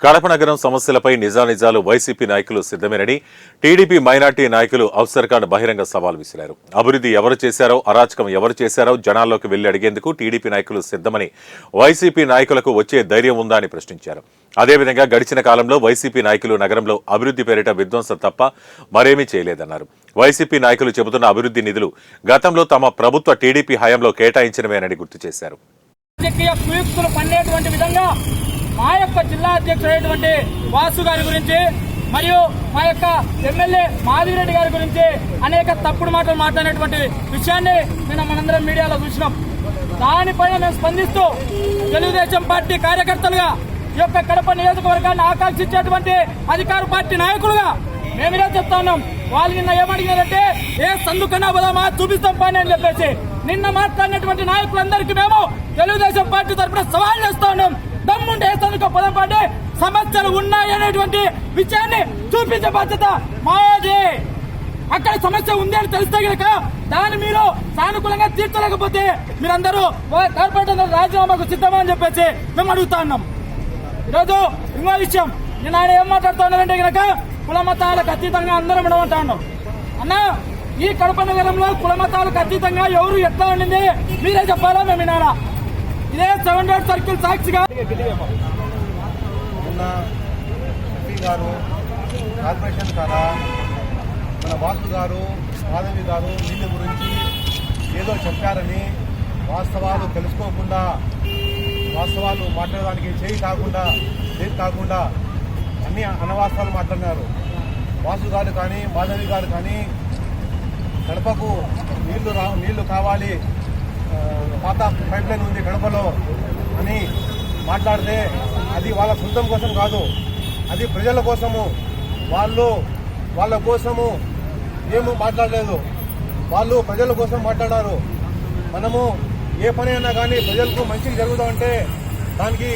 కడప నగరం సమస్యలపై నిజానిజాలు వైసీపీ నాయకులు సిద్దమేనని టీడీపీ మైనార్టీ నాయకులు అఫ్సర్ ఖాన్ బహిరంగ సవాల్ విసిరారు. అభివృద్ధి ఎవరు చేశారో, అరాచకం ఎవరు చేశారో జనాల్లోకి వెళ్లి అడిగేందుకు టీడీపీ నాయకులు సిద్దమని వైసీపీ నాయకులకు వచ్చే ధైర్యం ఉందా అని ప్రశ్నించారు. అదేవిధంగా గడిచిన కాలంలో వైసీపీ నాయకులు నగరంలో అభివృద్ధి పేరిట విధ్వంసం తప్ప మరేమీ చేయలేదన్నారు. వైసీపీ నాయకులు చెబుతున్న అభివృద్ధి నిధులు గతంలో తమ ప్రభుత్వ టీడీపీ హయాంలో కేటాయించినవేనని గుర్తు చేశారు. మా యొక్క జిల్లా అధ్యక్షుడైనటువంటి వాసు గారి గురించి మరియు మా యొక్క ఎమ్మెల్యే మాదిరెడ్డి గారి గురించి అనేక తప్పుడు మాటలు మాట్లాడినటువంటి విషయాన్ని నిన్న మనందరం మీడియాలో చూసినాం. దానిపైన మేము స్పందిస్తూ తెలుగుదేశం పార్టీ కార్యకర్తలుగా ఈ యొక్క కడప నియోజకవర్గాన్ని ఆకాంక్షించేటువంటి అధికార పార్టీ నాయకులుగా మేము ఇలా చెప్తా ఉన్నాం. వాళ్ళు నిన్న ఏమడిగారంటే ఏ సందుకన్నా పోదామా చూపిస్తాం పని అని చెప్పేసి నిన్న మాట్లాడినటువంటి నాయకులందరికీ మేము తెలుగుదేశం పార్టీ తరఫున సవాల్ చేస్తా ఉన్నాం. దమ్ముంటే ఏ సందుకు పదం పాటి సమస్యలు ఉన్నాయనేటువంటి విషయాన్ని చూపించే బాధ్యత మాది. అక్కడ సమస్య ఉంది అని తెలిస్తే కనుక దాన్ని మీరు సానుకూలంగా తీర్చలేకపోతే మీరందరూ కార్పొరేటర్ రాజీనామాకు సిద్ధమా అని చెప్పేసి మేము అడుగుతా ఉన్నాం. ఈరోజు ఇంకో విషయం, నేను ఆయన ఏం మాట్లాడుతూ ఉన్నానంటే కనుక కుల మతాలకు అతీతంగా అందరం ఉండమంటా ఉన్నాం. అన్న, ఈ కడప నగరంలో కుల మతాలకు అతీతంగా ఎవరు ఎట్లా ఉండింది మీరే చెప్పాలా, మేము వినాలా? ఇదే 7 రోడ్ సర్కిల్ సాక్షిగా గారు కార్పొరేషన్ కాదా మన వాసు గారు మాధవి గారు వీళ్ళ గురించి ఏదో చెప్పారని వాస్తవాలు తెలుసుకోకుండా వాస్తవాలు మాట్లాడడానికి చేయి కాకుండా అన్ని అనవాస్తవాలు మాట్లాడినారు. వాసు గారు కానీ మాధవి గారు కానీ కడపకు నీళ్లు కావాలి, పాత పైప్ లైన్ ఉంది కడపలో అని మాట్లాడితే అది వాళ్ళ సొంతం కోసం కాదు, అది ప్రజల కోసము. వాళ్ళ కోసము ఏమో మాట్లాడలేదు, వాళ్ళు ప్రజల కోసం మాట్లాడారు. మనము ఏ పని అయినా కానీ ప్రజలకు మంచిగా జరుగుతుందంటే దానికి